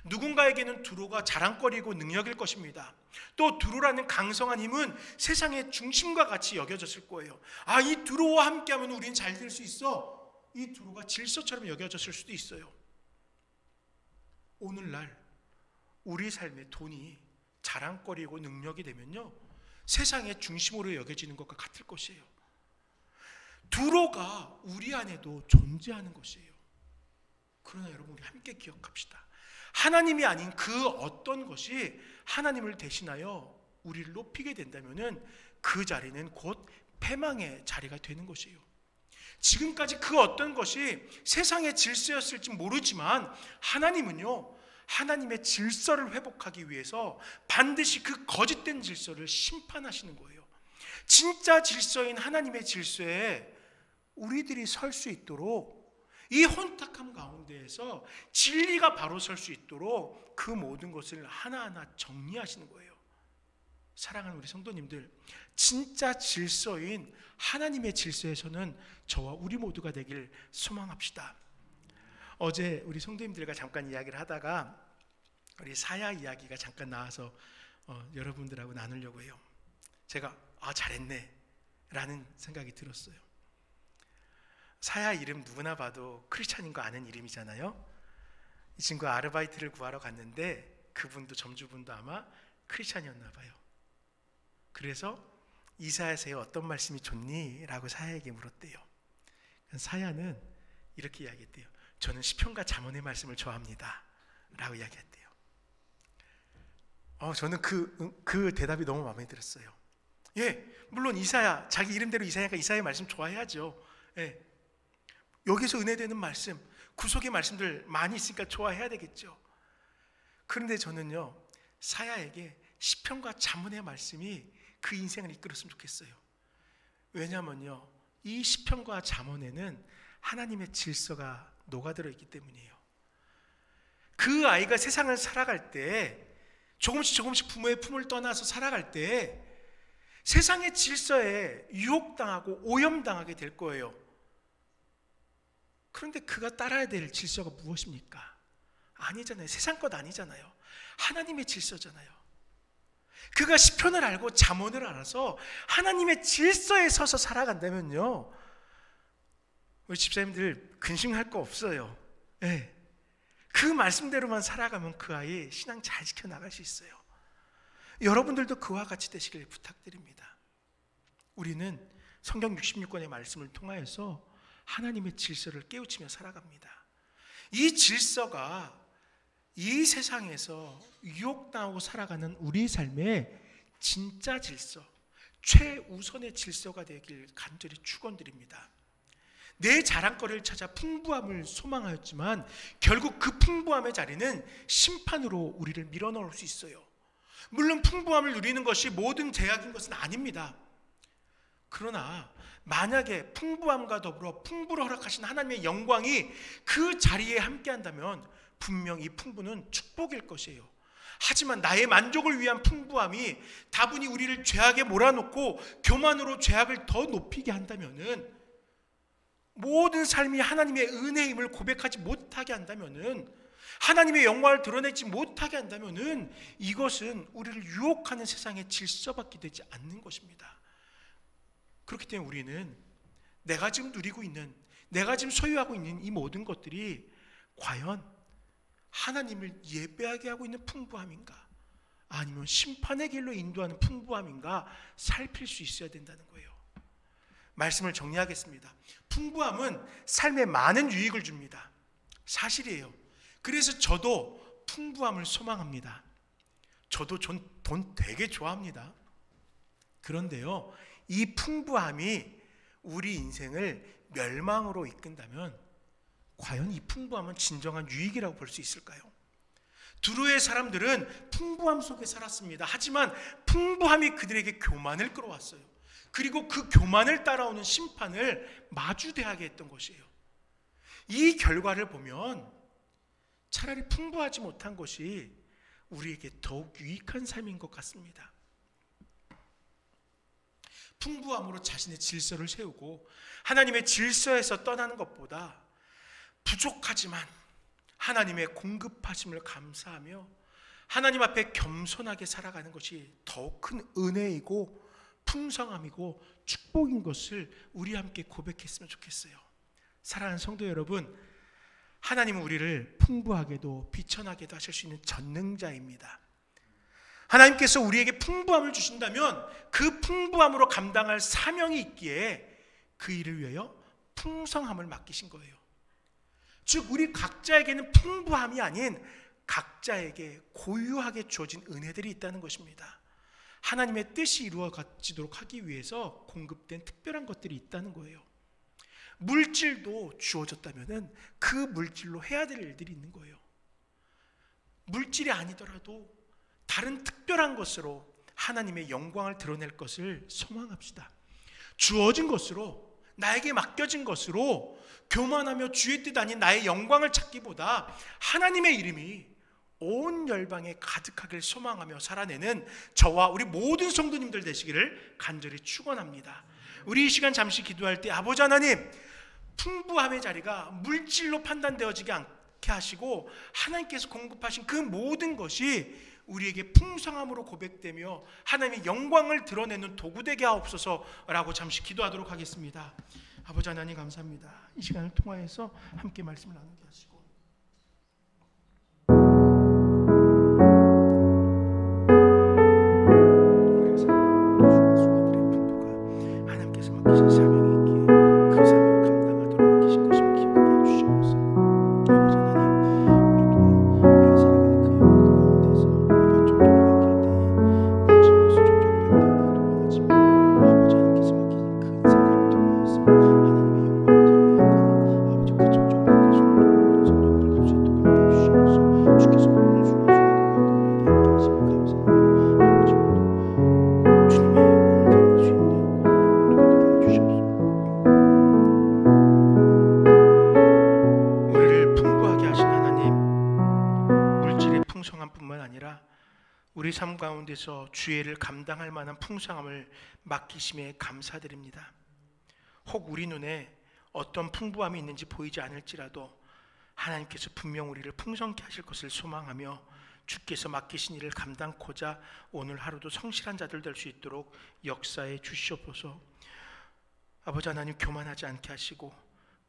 누군가에게는 두로가 자랑거리고 능력일 것입니다. 또 두로라는 강성한 힘은 세상의 중심과 같이 여겨졌을 거예요. 아, 이 두로와 함께하면 우리는 잘 될 수 있어. 이 두로가 질서처럼 여겨졌을 수도 있어요. 오늘날 우리 삶의 돈이 자랑거리고 능력이 되면요, 세상의 중심으로 여겨지는 것과 같을 것이에요. 두로가 우리 안에도 존재하는 것이에요. 그러나 여러분, 우리 함께 기억합시다. 하나님이 아닌 그 어떤 것이 하나님을 대신하여 우리를 높이게 된다면 그 자리는 곧 패망의 자리가 되는 것이에요. 지금까지 그 어떤 것이 세상의 질서였을지 모르지만 하나님은요, 하나님의 질서를 회복하기 위해서 반드시 그 거짓된 질서를 심판하시는 거예요. 진짜 질서인 하나님의 질서에 우리들이 설 수 있도록, 이 혼탁함 가운데에서 진리가 바로 설 수 있도록 그 모든 것을 하나하나 정리하시는 거예요. 사랑하는 우리 성도님들, 진짜 질서인 하나님의 질서에서는 저와 우리 모두가 되길 소망합시다. 어제 우리 성도님들과 잠깐 이야기를 하다가 우리 사야 이야기가 잠깐 나와서 여러분들하고 나누려고 해요. 제가 잘했네 라는 생각이 들었어요. 사야 이름 누구나 봐도 크리스찬인 거 아는 이름이잖아요. 이 친구가 아르바이트를 구하러 갔는데 그분도 점주분도 아마 크리스찬이었나 봐요. 그래서 이사야서에 어떤 말씀이 좋니? 라고 사야에게 물었대요. 사야는 이렇게 이야기했대요. 저는 시편과 잠언의 말씀을 좋아합니다 라고 이야기했대요. 저는 그 대답이 너무 마음에 들었어요. 예, 물론 이사야, 자기 이름대로 이사야니까 이사야의 말씀 좋아해야죠. 예, 여기서 은혜되는 말씀, 구속의 말씀들 많이 있으니까 좋아해야 되겠죠. 그런데 저는요, 사야에게 시편과 잠언의 말씀이 그 인생을 이끌었으면 좋겠어요. 왜냐하면요, 이 시편과 잠언에는 하나님의 질서가 녹아들어 있기 때문이에요. 그 아이가 세상을 살아갈 때, 조금씩 부모의 품을 떠나서 살아갈 때 세상의 질서에 유혹당하고 오염당하게 될 거예요. 그런데 그가 따라야 될 질서가 무엇입니까? 아니잖아요. 세상 것 아니잖아요. 하나님의 질서잖아요. 그가 시편을 알고 잠언을 알아서 하나님의 질서에 서서 살아간다면요, 우리 집사님들 근심할 거 없어요. 네. 그 말씀대로만 살아가면 그 아이 신앙 잘 지켜나갈 수 있어요. 여러분들도 그와 같이 되시길 부탁드립니다. 우리는 성경 66권의 말씀을 통하여서 하나님의 질서를 깨우치며 살아갑니다. 이 질서가 이 세상에서 유혹당하고 살아가는 우리 삶의 진짜 질서, 최우선의 질서가 되길 간절히 축원드립니다. 내 자랑거리를 찾아 풍부함을 소망하였지만 결국 그 풍부함의 자리는 심판으로 우리를 밀어넣을 수 있어요. 물론 풍부함을 누리는 것이 모든 제약인 것은 아닙니다. 그러나 만약에 풍부함과 더불어 풍부를 허락하신 하나님의 영광이 그 자리에 함께한다면 분명 이 풍부는 축복일 것이에요. 하지만 나의 만족을 위한 풍부함이 다분히 우리를 죄악에 몰아넣고 교만으로 죄악을 더 높이게 한다면은, 모든 삶이 하나님의 은혜임을 고백하지 못하게 한다면은, 하나님의 영광을 드러내지 못하게 한다면은 이것은 우리를 유혹하는 세상의 질서밖에 되지 않는 것입니다. 그렇기 때문에 우리는 내가 지금 누리고 있는, 내가 지금 소유하고 있는 이 모든 것들이 과연 하나님을 예배하게 하고 있는 풍부함인가, 아니면 심판의 길로 인도하는 풍부함인가 살필 수 있어야 된다는 거예요. 말씀을 정리하겠습니다. 풍부함은 삶에 많은 유익을 줍니다. 사실이에요. 그래서 저도 풍부함을 소망합니다. 저도 돈 되게 좋아합니다. 그런데요, 이 풍부함이 우리 인생을 멸망으로 이끈다면 과연 이 풍부함은 진정한 유익이라고 볼 수 있을까요? 두루의 사람들은 풍부함 속에 살았습니다. 하지만 풍부함이 그들에게 교만을 끌어왔어요. 그리고 그 교만을 따라오는 심판을 마주대하게 했던 것이에요. 이 결과를 보면 차라리 풍부하지 못한 것이 우리에게 더욱 유익한 삶인 것 같습니다. 풍부함으로 자신의 질서를 세우고 하나님의 질서에서 떠나는 것보다 부족하지만 하나님의 공급하심을 감사하며 하나님 앞에 겸손하게 살아가는 것이 더욱 큰 은혜이고 풍성함이고 축복인 것을 우리 함께 고백했으면 좋겠어요. 사랑하는 성도 여러분, 하나님은 우리를 풍부하게도 비천하게도 하실 수 있는 전능자입니다. 하나님께서 우리에게 풍부함을 주신다면 그 풍부함으로 감당할 사명이 있기에 그 일을 위하여 풍성함을 맡기신 거예요. 즉 우리 각자에게는 풍부함이 아닌 각자에게 고유하게 주어진 은혜들이 있다는 것입니다. 하나님의 뜻이 이루어지도록 하기 위해서 공급된 특별한 것들이 있다는 거예요. 물질도 주어졌다면 그 물질로 해야 될 일들이 있는 거예요. 물질이 아니더라도 다른 특별한 것으로 하나님의 영광을 드러낼 것을 소망합시다. 주어진 것으로, 나에게 맡겨진 것으로 교만하며 주의 뜻 아닌 나의 영광을 찾기보다 하나님의 이름이 온 열방에 가득하길 소망하며 살아내는 저와 우리 모든 성도님들 되시기를 간절히 축원합니다. 우리 이 시간 잠시 기도할 때 아버지 하나님, 풍부함의 자리가 물질로 판단되어지지 않게 하시고 하나님께서 공급하신 그 모든 것이 우리에게 풍성함으로 고백되며 하나님의 영광을 드러내는 도구 되게 하옵소서라고 잠시 기도하도록 하겠습니다. 아버지 하나님 감사합니다. 이 시간을 통하여서 함께 말씀을 나누게 하시고 우리가 살아가는 순간들의 풍부가 하나님께서 맡기신 사명이 있기에 그 사명을 감당하도록 맡기신 것임을 기억하게 해주시옵소서. 아버지 하나님, 우리 또한 우리가 살아가는 그 영역들 가운데서 아버지 종족을 남길 때에 물질 것을 종족을 남기기도 원하지만 아버지 하나님께서 맡기신 큰 사명을 통하여서 하나님의 영광을 드러내었다는 아버지 그 종족을 남길 수 있는 모든 성도님들 갈 수 있도록 함께 해주시옵소서. 주께서 모든 순간순간들 가운데 우리에게 함께 하심을 감사하며 아버지 모두 주님의 영광을 드러낼 수 있는 우리 모두가 되게 해주시옵소서. 우리를 풍부하게 하신 하나님, 물질의 풍성함뿐만 아니라 우리 삶 가운데서 주의를 감당할 만한 풍성함을 맡기심에 감사드립니다. 혹 우리 눈에 어떤 풍부함이 있는지 보이지 않을지라도 하나님께서 분명 우리를 풍성케 하실 것을 소망하며 주께서 맡기신 일을 감당코자 오늘 하루도 성실한 자들 될 수 있도록 역사해 주시옵소서. 아버지 하나님, 교만하지 않게 하시고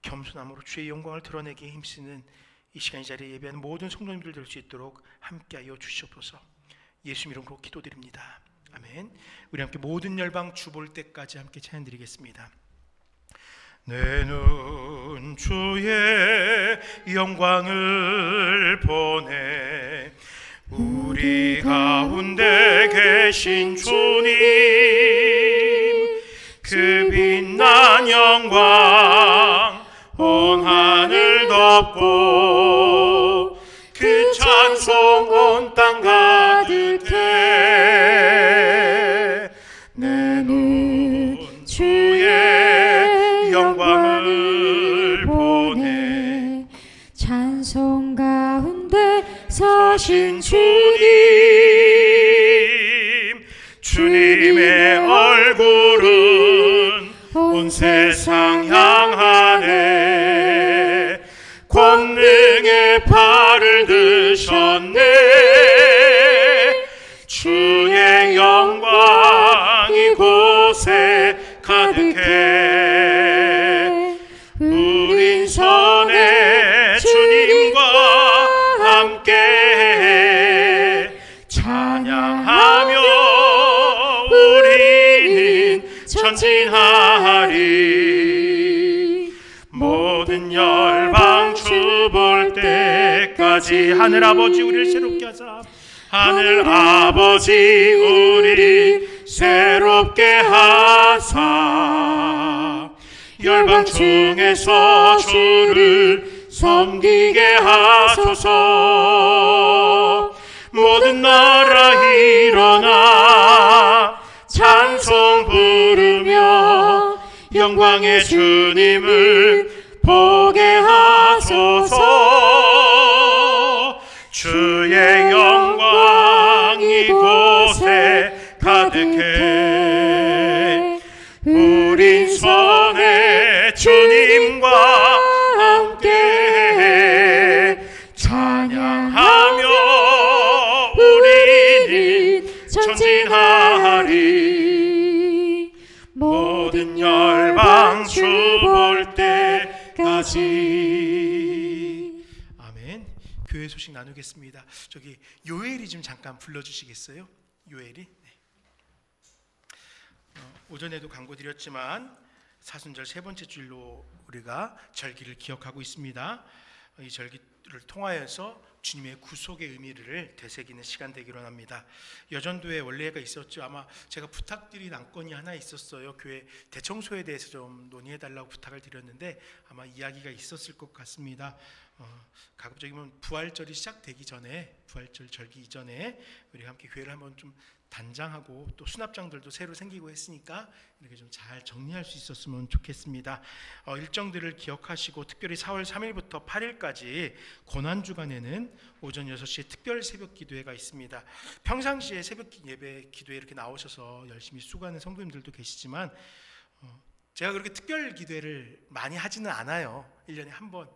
겸손함으로 주의 영광을 드러내기에 힘쓰는 이 시간 이 자리에 예배하는 모든 성도님들 될 수 있도록 함께하여 주시옵소서. 예수 이름으로 기도드립니다. 아멘. 우리 함께 모든 열방 주 볼 때까지 함께 찬양 드리겠습니다. 내 눈 주의 영광을 보내 우리 가운데 계신 주님, 그 빛난 영광 온 하늘 덮고 그 찬송 온 땅 가득해. 내 눈 주의 영광을 보내 찬송 가운데 서신 주님의 얼굴은 온 세상 향하네. 권능의 팔을 드셨네. 주의 영광 이곳에 가득해. 우린 선의 주님과 함께 찬양하며 우리는 전진하리. 모든 열방 주 볼 때까지 하늘아버지 우리를 새롭게 하사, 하늘아버지 우리를 새롭게 하사, 열방 중에서 주를 섬기게 하소서. 모든 나라 일어나 찬송 부르며 영광의 주님을 보게 하소서. 하소서. 주의 영광 이곳에 가득해 우리 손에 주님과 함께 찬양하며 우리는 전진하리. 모든 열방 주 볼 때까지. 아멘. 교회 소식 나누겠습니다. 저기 요엘이 좀 잠깐 불러주시겠어요? 요엘이. 오전에도 광고 드렸지만 사순절 세 번째 주일로 우리가 절기를 기억하고 있습니다. 이 절기를 통하여서 주님의 구속의 의미를 되새기는 시간 되기로 합니다. 여전도에 원래가 있었죠. 아마 제가 부탁드린 안건이 하나 있었어요. 교회 대청소에 대해서 좀 논의해달라고 부탁을 드렸는데 아마 이야기가 있었을 것 같습니다. 가급적이면 부활절이 시작되기 전에, 부활절 절기 이전에 우리가 함께 교회를 한번 좀 단장하고 또 수납장들도 새로 생기고 했으니까 이렇게 좀 잘 정리할 수 있었으면 좋겠습니다. 일정들을 기억하시고 특별히 4월 3일부터 8일까지 고난주간에는 오전 6시에 특별 새벽 기도회가 있습니다. 평상시에 새벽 예배 기도회 이렇게 나오셔서 열심히 수고하는 성도님들도 계시지만 제가 그렇게 특별 기도회를 많이 하지는 않아요. 1년에 한 번.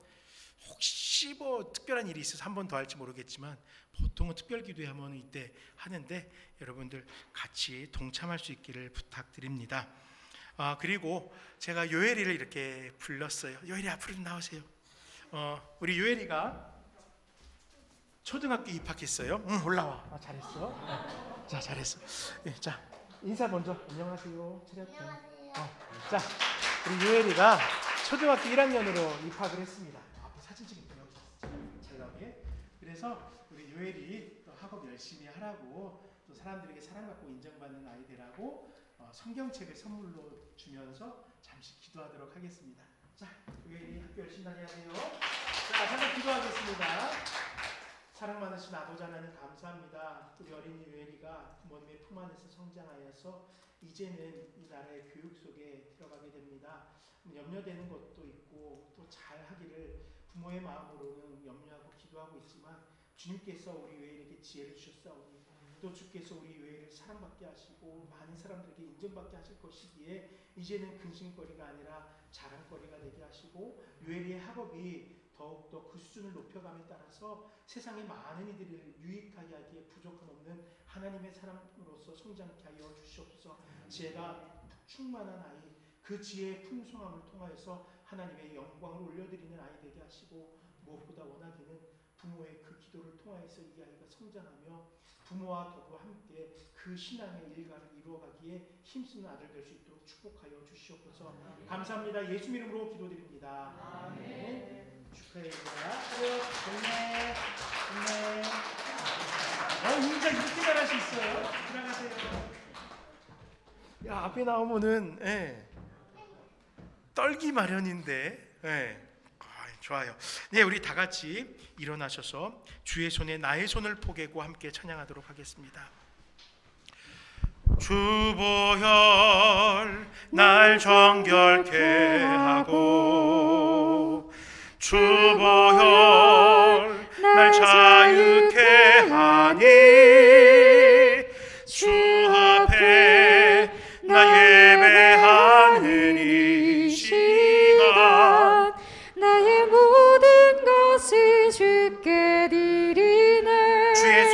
혹시 뭐 특별한 일이 있어서 한 번 더 할지 모르겠지만 보통은 특별 기도회 하면 이때 하는데 여러분들 같이 동참할 수 있기를 부탁드립니다. 그리고 제가 요엘이를 이렇게 불렀어요. 요엘이 앞으로 좀 나오세요. 우리 요엘이가 초등학교 입학했어요. 올라와. 잘했어. 자, 잘했어. 자, 인사 먼저. 안녕하세요. 자, 우리 요엘이가 초등학교 1학년으로 입학을 했습니다. 앞에 사진 찍을게요. 잘 나오게. 그래서 우리 요엘이 또 학업 열심히 하라고 또 사람들에게 사랑받고 인정받는 아이들하고 성경책을 선물로 주면서 잠시 기도하도록 하겠습니다. 자, 요엘이 학교 열심히 다녀야 돼요. 자, 잠깐 기도하겠습니다. 사랑 많으신 아버지 하나님 감사합니다. 우리 어린이 요엘이가 부모님의 품 안에서 성장하여서 이제는 이 나라의 교육 속에 들어가게 됩니다. 염려되는 것도 있고 또 잘하기를 부모의 마음으로는 염려하고 기도하고 있지만 주님께서 우리 요엘에게 지혜를 주셨사오니 또 주께서 우리 요엘을 사랑받게 하시고 많은 사람들에게 인정받게 하실 것이기에 이제는 근심거리가 아니라 자랑거리가 되게 하시고 요엘의 학업이 더욱더 그 수준을 높여감에 따라서 세상의 많은 이들을 유익하게 하기에 부족함 없는 하나님의 사람으로서 성장케 하여 주시옵소서. 지혜가 충만한 아이, 그 지혜의 풍성함을 통하여서 하나님의 영광을 올려드리는 아이 되게 하시고 무엇보다 원하기는 부모의 그 기도를 통하여서 이 아이가 성장하며 부모와 더불어 함께 그 신앙의 일과를 이루어가기에 힘쓰는 아들 될 수 있도록 축복하여 주시옵소서. 감사합니다. 예수 이름으로 기도드립니다. 아멘. 축하해드립니다. 좋네. 인사 이렇게 잘할 수 있어요. 들어가세요. 야, 앞에 나오면은 떨기 마련인데 좋아요. 네, 우리 다 같이 일어나셔서 주의 손에 나의 손을 포개고 함께 찬양하도록 하겠습니다. 주보혈 날 정결케 하고 주보혈 날 자유케 하니 주 앞에 나 예배하는 이 시간 나의 모든 것을 주께 드리네. 주의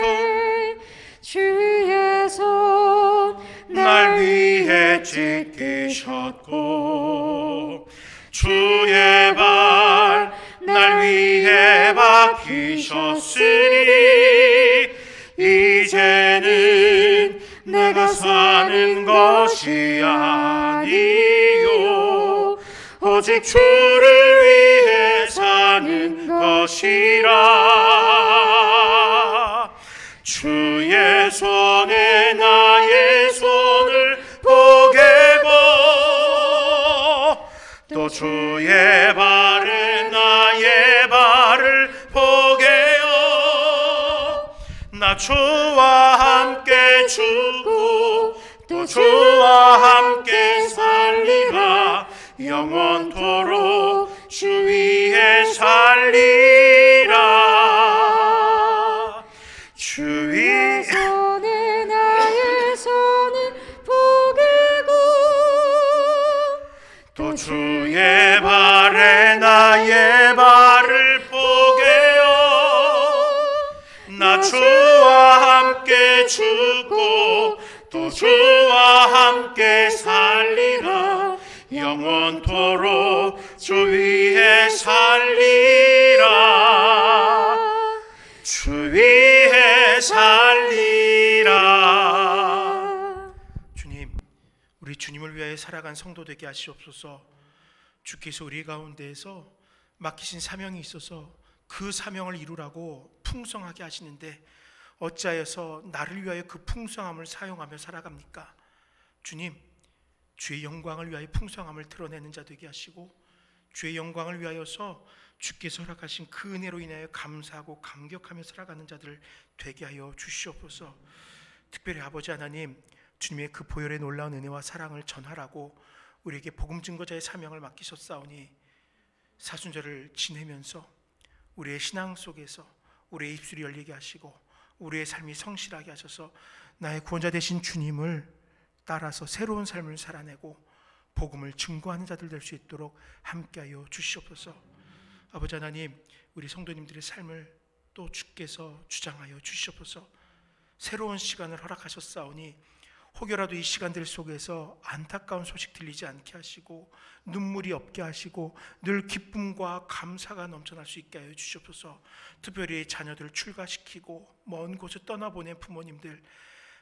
손 날 위해 찢기셨고 주의 발 날 위해 박히셨으니 이제는 내가 사는 것이 아니요 오직 주를 위해 사는 것이라. 주의 손에 나의 손을 포개고 또 주의 발에 나의 발을 포개어 나 주와 함께 죽고 또 주와 함께 살리라. 영원토록 주 위에 살리라. 주의 손에 나의 손은 보게고 또 주의 발에 나의 발을 보게요. 나 주와 함께 죽고 또 주와 함께 살리라. 영원토록 주 위에 살리라. 주 위에 살리라. 주님, 우리 주님을 위하여 살아간 성도 되게 하시옵소서. 주께서 우리 가운데에서 맡기신 사명이 있어서 그 사명을 이루라고 풍성하게 하시는데 어찌하여서 나를 위하여 그 풍성함을 사용하며 살아갑니까? 주님, 주의 영광을 위하여 풍성함을 드러내는 자 되게 하시고 주의 영광을 위하여서 주께서 허락하신 그 은혜로 인하여 감사하고 감격하며 살아가는 자들 되게 하여 주시옵소서. 특별히 아버지 하나님, 주님의 그 보혈의 놀라운 은혜와 사랑을 전하라고 우리에게 복음 증거자의 사명을 맡기셨사오니 사순절을 지내면서 우리의 신앙 속에서 우리의 입술이 열리게 하시고 우리의 삶이 성실하게 하셔서 나의 구원자 되신 주님을 따라서 새로운 삶을 살아내고 복음을 증거하는 자들 될 수 있도록 함께하여 주시옵소서. 아버지 하나님, 우리 성도님들의 삶을 또 주께서 주장하여 주시옵소서. 새로운 시간을 허락하셨사오니 혹여라도 이 시간들 속에서 안타까운 소식 들리지 않게 하시고 눈물이 없게 하시고 늘 기쁨과 감사가 넘쳐날 수 있게 하여 주시옵소서. 특별히 자녀들을 출가시키고 먼 곳에 떠나보낸 부모님들,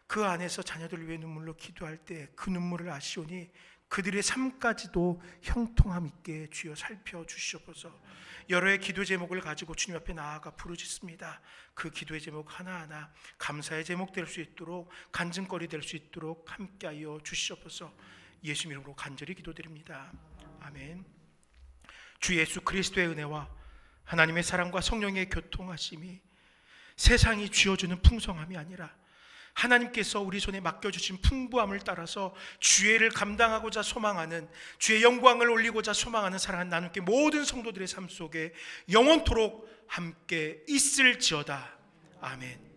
그 안에서 자녀들을 위해 눈물로 기도할 때 그 눈물을 아시오니 그들의 삶까지도 형통함 있게 주여 살펴주시옵소서. 여러의 기도 제목을 가지고 주님 앞에 나아가 부르짖습니다. 그 기도의 제목 하나하나 감사의 제목 될 수 있도록, 간증거리 될 수 있도록 함께하여 주시옵소서. 예수 이름으로 간절히 기도드립니다. 아멘. 주 예수 그리스도의 은혜와 하나님의 사랑과 성령의 교통하심이 세상이 쥐어주는 풍성함이 아니라 하나님께서 우리 손에 맡겨주신 풍부함을 따라서 주의를 감당하고자 소망하는, 주의 영광을 올리고자 소망하는 사랑하는 나누게 모든 성도들의 삶 속에 영원토록 함께 있을지어다. 아멘.